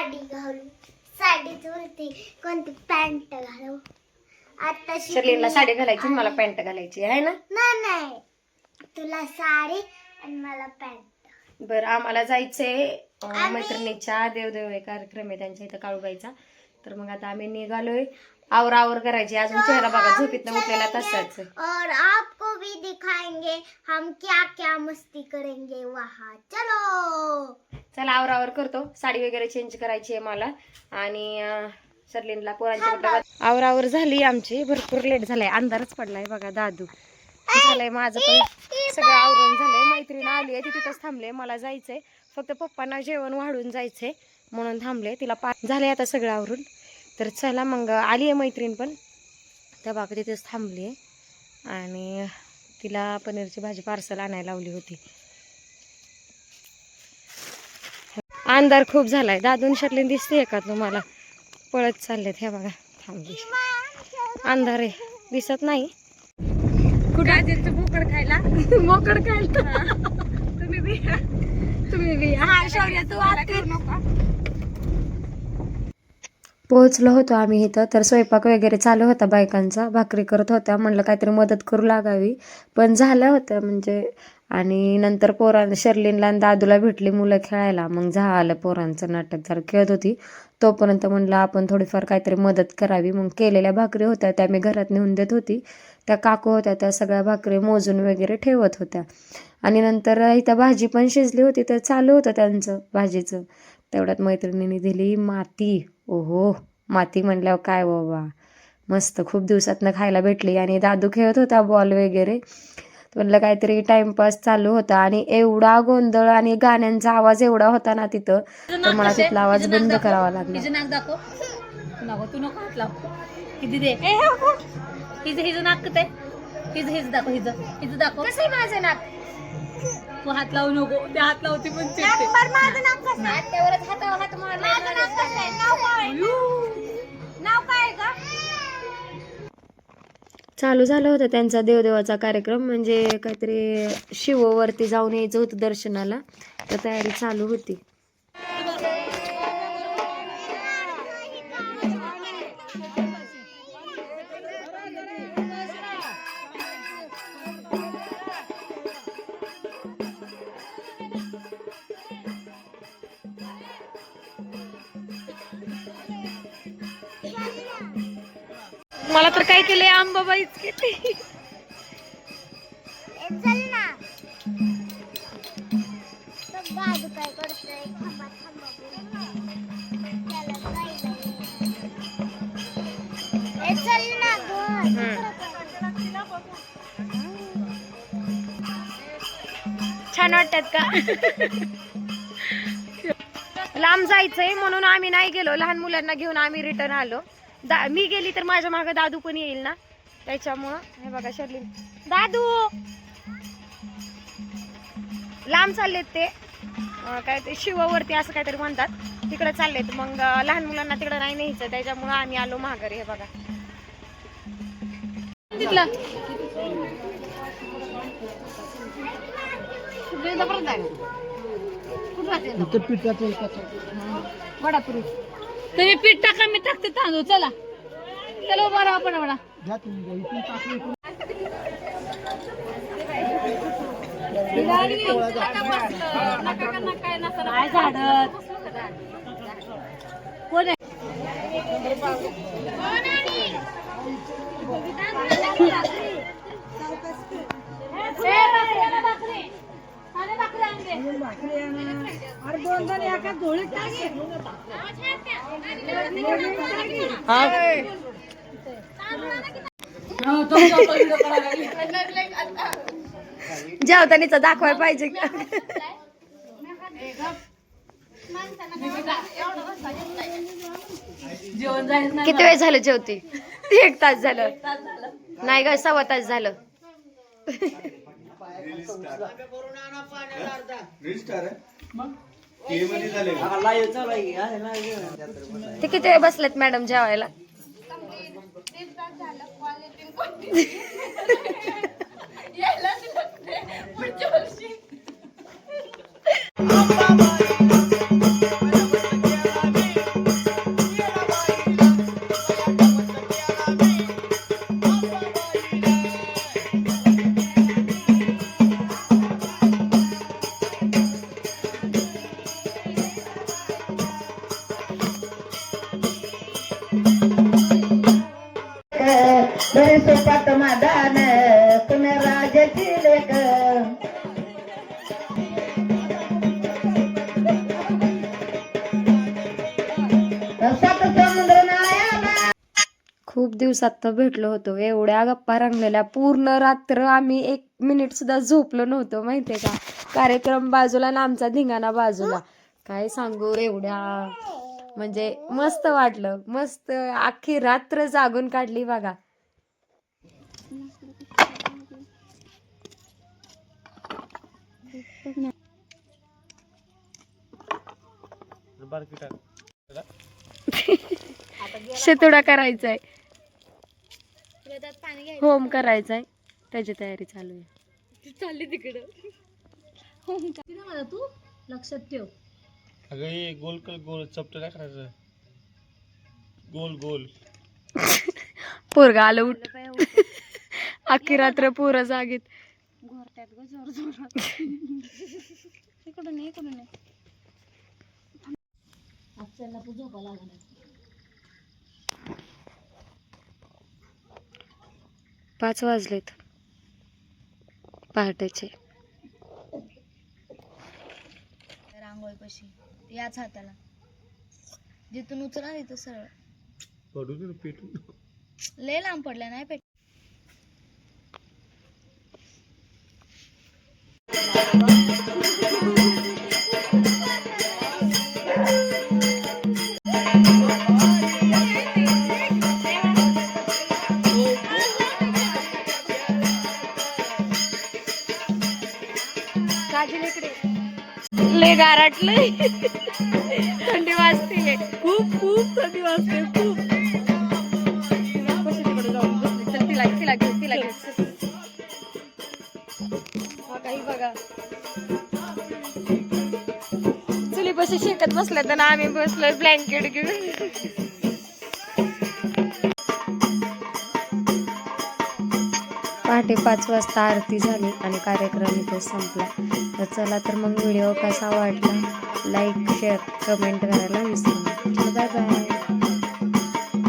साडी घालू, साडीच वरती कोणती पॅन्ट घालू. आता शर्लिनला साडी घालायची, मला पॅन्ट घालायची आहे ना. नाही, तुला साडी आणि मला पॅन्ट. बरं, आम्हाला जायचंय मैत्रिणीच्या देवदेव कार्यक्रम आहे त्यांच्या इथं काळूबाईचा. तर मग आता आम्ही निघालोय. आवर करायची. अजून चेहरा बघा झोपीत उठलेला तसाच. और आपको भी दिखाएंगे हम क्या क्या मस्ती करेंगे वहाँ. चला आवर करतो. साडी वगैरे चेंज करायची आहे मला आणि शर्लिनला पोरांच्या कपडे. आवर झाली आमची. भरपूर लेट झालाय. अंधारच पडलाय बघा. दादू झालंय माझं पण सगळं आवरून झालंय. मैत्रीण आली आहे ती तिथंच थांबले. मला जायचंय फक्त पप्पांना जेवण वाढून जायचंय म्हणून थांबले. तिला झालंय आता सगळं आवरून. तर चला मग आली आहे मैत्रीण पण त्या बागा तिथेच थांबली आहे आणि तिला पनीरची भाजी पार्सल आणायला लावली होती. अंधार खूप झालाय. दादून शर्लिन दिसते का तुम्हाला? पळत चाललेत. ह्या बघा थांबली. अंधार आहे दिसत नाही. कुठे मोकड खायला मोकड खायला तुम्ही बी हा शौर्य तू आत नका. पोहोचलो होतो आम्ही इथं. तर स्वयंपाक वगैरे चालू होता बायकांचा. भाकरी करत होत्या. म्हणलं काहीतरी मदत करू लागावी पण झालं होतं म्हणजे. आणि नंतर शर्लिनला आणि दादूला भेटली मुलं खेळायला. मग झालं पोरांचं नाटक जरा खेळत होती तोपर्यंत म्हणलं आपण थोडीफार काहीतरी मदत करावी. मग केलेल्या भाकरी होत्या त्या मी घरात नेऊन देत होती. त्या काकू होत्या त्या सगळ्या भाकरी मोजून वगैरे ठेवत होत्या. आणि नंतर इथं भाजी पण शिजली होती तर चालू होतं त्यांचं भाजीचं. तेवढ्यात मैत्रिणीने दिली माती. ओहो, माती म्हणल्यावर काय बाबा मस्त. खूप दिवसातनं खायला भेटली. आणि दादू खेळत होता बॉल वगैरे. म्हणलं काहीतरी टाइमपास चालू होता. आणि एवढा गोंधळ आणि गाण्यांचा आवाज एवढा होता ना तिथं तर मला तिथला आवाज बंद करावा लागला. हात लावू नको. ते हात लावते पण चालू झालं होतं त्यांचा देवदेवाचा कार्यक्रम. म्हणजे काहीतरी शिववरती जाऊन यायचं होतं दर्शनाला. तर तयारी चालू होती. मला तर काय केलंय आंबाबाईच केली. चल ना. दादू काय करतोय? थांबा चल ना गं. छान वाटतात का? लांब जायचंय म्हणून आम्ही नाही गेलो. लहान मुलांना घेऊन आम्ही रिटर्न आलो. मी गेली तर माझ्या मागे दादू पण येईल ना त्याच्यामुळं. हे बघा शर्लिन दादू लांब चाललेत ते काय ते शिववरती असं काहीतरी म्हणतात तिकडे चाललेत. मग लहान मुलांना तिकडे नाही न्यायचं त्याच्यामुळं आम्ही आलो माघारी. हे बघा तुम्ही पीठ टाका मी टाकते तांदूळ. चला चला बरा आपण बडा काय झाडत कोण जेवतानीच दाखवाय पाहिजे. किती वेळ झालं जेवती? 1 तास झालं. नाही ग 1.25 तास झालं. ते किती वेळ बसलेत मॅडम जेवायला? बरे सोपात मादान तुम्ही राजाची लेक सात समुद्र नायाला खूप दिवसात तर भेटलो होतो. एवढ्या गप्पा रंगलेल्या, पूर्ण रात्र आम्ही 1 मिनिट सुद्धा झोपलो नव्हतो माहितीये का. कार्यक्रम बाजूला आणि आमचा धिंगाणा बाजूला. काय सांगू, एवढ्या म्हणजे मस्त वाटलं. मस्त अख्खी रात्र जागून काढली बघा. शेतोडा करायचाय, होम करायचाय, त्याची तयारी चालू आहे. चालली तिकडं मला तू लक्षात ठेव. अगं हे गोल गोल चपट नाही करायचं. गोल गोल पोरगा आलं उठ. अख्खी रात्र पोरं जागीत. घोरट्यात ग जोर जोरात. इकडून ये, इकडून ये. आजच्याला तू झोपा लागणार. 5 वाजलेत पहाटेचे. रांगोळी पशी याच हाताला जिथून उचला तिथं सरळ पडू दे पेटू. लय लांब पडलं नाही पेट. लय गारटलंय. थंडी वाजते, खूप खूप थंडी वाजते, खूप. तिकडे जाऊन बसली. चल तिला घेऊ. हा काही बघा, चुलीपाशी शेकत बसल्या तर आम्ही बसलोय ब्लँकेट घेऊन. पहाटे 5 वाजता आरती झाली आणि कार्यक्रम इथे संपला. तर चला तर मग व्हिडिओ कसा वाटला, लाईक शेअर कमेंट करायला विसरू नका. Bye bye.